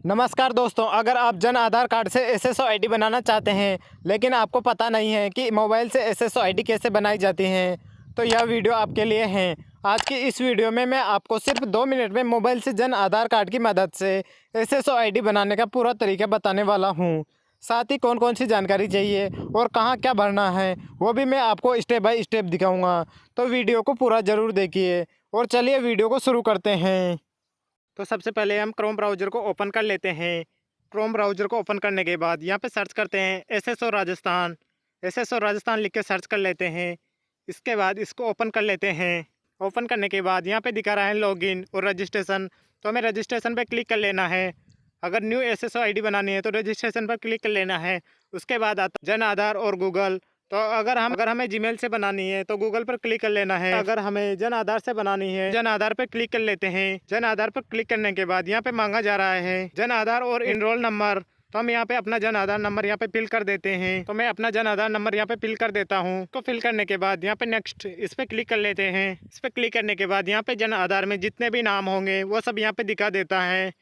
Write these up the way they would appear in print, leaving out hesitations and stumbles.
नमस्कार दोस्तों, अगर आप जन आधार कार्ड से एसएसओ आईडी बनाना चाहते हैं लेकिन आपको पता नहीं है कि मोबाइल से एसएसओ आईडी कैसे बनाई जाती है, तो यह वीडियो आपके लिए है। आज की इस वीडियो में मैं आपको सिर्फ 2 मिनट में मोबाइल से जन आधार कार्ड की मदद से एसएसओ आईडी बनाने का पूरा तरीका बताने वाला हूँ। साथ ही कौन कौन सी जानकारी चाहिए और कहाँ क्या भरना है वो भी मैं आपको स्टेप बाय स्टेप दिखाऊँगा। तो वीडियो को पूरा ज़रूर देखिए और चलिए वीडियो को शुरू करते हैं। तो सबसे पहले हम क्रोम ब्राउज़र को ओपन कर लेते हैं। क्रोम ब्राउज़र को ओपन करने के बाद यहाँ पे सर्च करते हैं एसएसओ राजस्थान। एसएसओ राजस्थान लिख के सर्च कर लेते हैं। इसके बाद इसको ओपन कर लेते हैं। ओपन करने के बाद यहाँ पे दिखा रहा है लॉगिन और रजिस्ट्रेशन, तो हमें रजिस्ट्रेशन पे क्लिक कर लेना है। अगर न्यू एसएसओ आईडी बनानी है तो रजिस्ट्रेशन पर क्लिक कर लेना है। उसके बाद आता जन आधार और गूगल। तो अगर हमें जीमेल से बनानी है तो गूगल पर क्लिक कर लेना है। अगर हमें जन आधार से बनानी है जन आधार पर क्लिक कर लेते हैं। जन आधार पर क्लिक करने के बाद यहाँ पे मांगा जा रहा है जन आधार और इनरोल नंबर, तो हम यहाँ पे अपना जन आधार नंबर यहाँ पे फिल कर देते हैं। तो मैं अपना जन आधार नंबर यहाँ पे फिल कर देता हूँ। तो फिल करने के बाद यहाँ पे नेक्स्ट इस पे क्लिक कर लेते हैं। इस पे क्लिक करने के बाद यहाँ पे जन आधार में जितने भी नाम होंगे वो सब यहाँ पे दिखा देता है,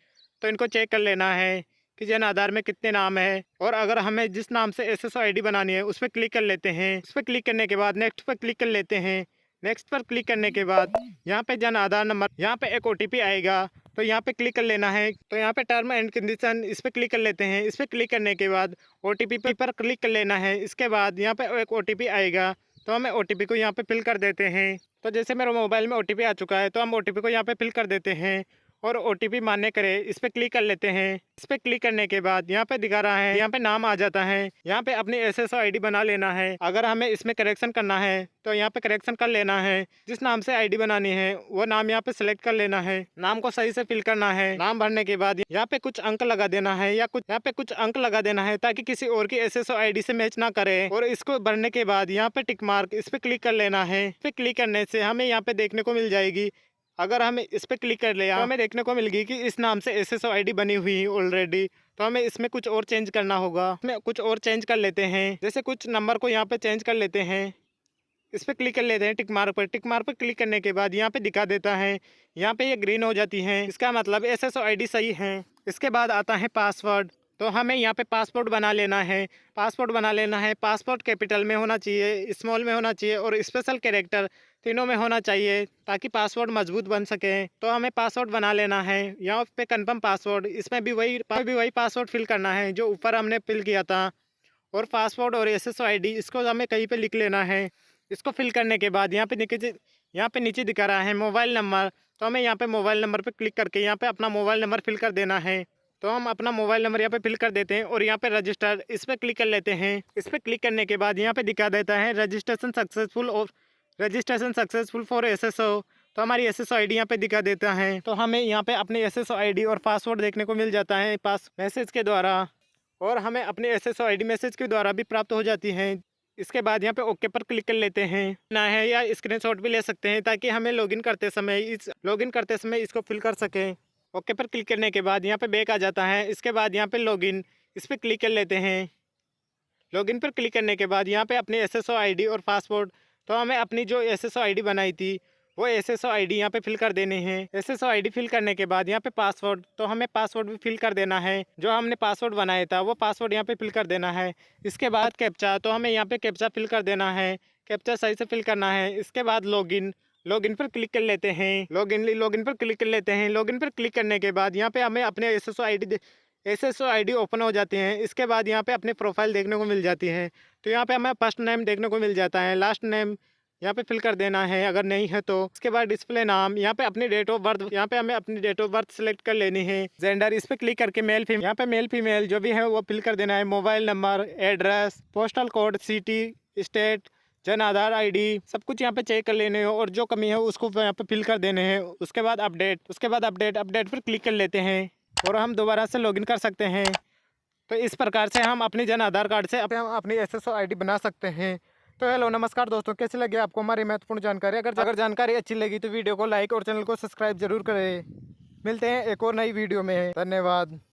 तो इनको चेक कर लेना है कि जन आधार में कितने नाम है। और अगर हमें जिस नाम से एसएसओ आईडी बनानी है उस पर क्लिक कर लेते हैं। उस पर क्लिक करने के बाद नेक्स्ट पर क्लिक कर लेते हैं। नेक्स्ट पर क्लिक करने के बाद यहाँ पे जन आधार नंबर, यहाँ पे एक ओटीपी आएगा, तो यहाँ पे क्लिक कर लेना है। तो यहाँ पे टर्म एंड कंडीशन इस पर क्लिक कर लेते हैं। इस पर क्लिक करने के बाद ओटीपी पर क्लिक कर लेना है। इसके बाद यहाँ पे एक ओटीपी आएगा, तो हमें ओटीपी को यहाँ पे फिल कर देते हैं। तो जैसे मेरे मोबाइल में ओटीपी आ चुका है तो हम ओटीपी को यहाँ पे फिल कर देते हैं और ओटीपी मान्य करें इस पे क्लिक कर लेते हैं। इस पे क्लिक करने के बाद यहाँ पे दिखा रहा है, यहाँ पे नाम आ जाता है। यहाँ पे अपनी एसएसओ आईडी बना लेना है। अगर हमें इसमें करेक्शन करना है तो यहाँ पे करेक्शन कर लेना है। जिस नाम से आईडी बनानी है वो नाम यहाँ पे सिलेक्ट कर लेना है। नाम को सही से फिल करना है। नाम भरने के बाद यहाँ पे कुछ अंक लगा देना है या कुछ यहाँ पे कुछ अंक लगा देना है ताकि किसी और की एसएसओ आईडी से मैच ना करे। और इसको भरने के बाद यहाँ पे टिक मार्क इस पे क्लिक कर लेना है। इस पे क्लिक करने से हमें यहाँ पे देखने को मिल जाएगी, अगर हमें इस पर क्लिक कर लिया तो हमें देखने को मिलेगी कि इस नाम से एसएसओ आईडी बनी हुई है ऑलरेडी। तो हमें इसमें कुछ और चेंज करना होगा। इसमें कुछ और चेंज कर लेते हैं, जैसे कुछ नंबर को यहाँ पे चेंज कर लेते हैं। इस पर क्लिक कर लेते हैं टिक मार्क पर। टिक मार्क पर क्लिक करने के बाद यहाँ पे दिखा देता है, यहाँ पे ये ग्रीन हो जाती है, इसका मतलब एसएसओ आईडी सही है। इसके बाद आता है पासवर्ड, तो हमें यहाँ पे पासपोर्ट बना लेना है। पासपोर्ट बना लेना है। पासपोर्ट कैपिटल में होना चाहिए, स्मॉल में होना चाहिए और स्पेशल कैरेक्टर तीनों में होना चाहिए ताकि पासवर्ड मजबूत बन सके। तो हमें पासवर्ड बना लेना है। यहाँ पे कंफर्म पासवर्ड, इसमें भी वही पासवर्ड फिल करना है जो ऊपर हमने फिल किया था। और पासवर्ड और एसएसओ आईडी इसको हमें कहीं पे लिख लेना है। इसको फिल करने के बाद यहाँ पे नीचे दिखा रहा है मोबाइल नंबर, तो हमें यहाँ पे मोबाइल नंबर पे क्लिक करके यहाँ पे अपना मोबाइल नंबर फिल कर देना है। तो हम अपना मोबाइल नंबर यहाँ पे फिल कर देते हैं और यहाँ पे रजिस्टर इस पर क्लिक कर लेते हैं। इस पर क्लिक करने के बाद यहाँ पे दिखा देता है रजिस्ट्रेशन सक्सेसफुल फॉर एसएसओ, तो हमारी एसएसओ आईडी यहाँ पे दिखा देता है। तो हमें यहाँ पे अपनी एसएसओ आईडी और पासवर्ड देखने को मिल जाता है पास मैसेज के द्वारा, और हमें अपनी एसएसओ आईडी मैसेज के द्वारा भी प्राप्त हो जाती है। इसके बाद यहाँ पे ओके पर क्लिक कर लेते हैं ना है, या स्क्रीनशॉट भी ले सकते हैं ताकि हमें लॉगिन करते समय इसको फिल कर सकें। ओके पर क्लिक करने के बाद यहाँ पे बैक आ जाता है। इसके बाद यहाँ पे लॉगिन इस पर क्लिक कर लेते हैं। लॉगिन पर क्लिक करने के बाद यहाँ पे अपनी एसएसओ आईडी और पासवर्ड, तो हमें अपनी जो एसएसओ आईडी बनाई थी वो एसएसओ आईडी यहाँ पे फिल कर देने हैं। एसएसओ आईडी फिल करने के बाद यहाँ पे पासवर्ड, तो हमें पासवर्ड भी फिल कर देना है। जो हमने पासवर्ड बनाया था वो पासवर्ड यहाँ पे फिल कर देना है। इसके बाद कैप्चा, तो हमें यहाँ पे कैप्चा फिल कर देना है। कैप्चा सही से फिल करना है। इसके बाद लॉगिन पर क्लिक कर लेते हैं। लॉगिन पर क्लिक कर लेते हैं। लॉगिन पर क्लिक करने के बाद यहाँ पे हमें अपने एसएसओ आईडी ओपन हो जाते हैं। इसके बाद यहाँ पे अपनी प्रोफाइल देखने को मिल जाती है। तो यहाँ पे हमें फर्स्ट नेम देखने को मिल जाता है, लास्ट नेम यहाँ पे फिल कर देना है अगर नहीं है तो। इसके बाद डिस्प्ले नाम, यहाँ पे अपनी डेट ऑफ बर्थ, यहाँ पे हमें अपनी डेट ऑफ बर्थ सेलेक्ट कर लेनी है। जेंडर इस पे क्लिक करके मेल फीमेल, यहाँ पे मेल फीमेल जो भी है वो फिल कर देना है। Mobile number, address, postal code, city, state, Jan Aadhaar ID, सब कुछ यहाँ पे चेक कर लेने हो और जो कमी है उसको यहाँ पे फिल कर देने हैं। उसके बाद अपडेट पर क्लिक कर लेते हैं और हम दोबारा से लॉगिन कर सकते हैं। तो इस प्रकार से हम अपनी जन आधार कार्ड से अपनी एसएसओ आईडी बना सकते हैं। तो हेलो नमस्कार दोस्तों, कैसे लगे आपको हमारी महत्वपूर्ण जानकारी? अगर जानकारी अच्छी लगी तो वीडियो को लाइक और चैनल को सब्सक्राइब जरूर करें। मिलते हैं एक और नई वीडियो में। धन्यवाद।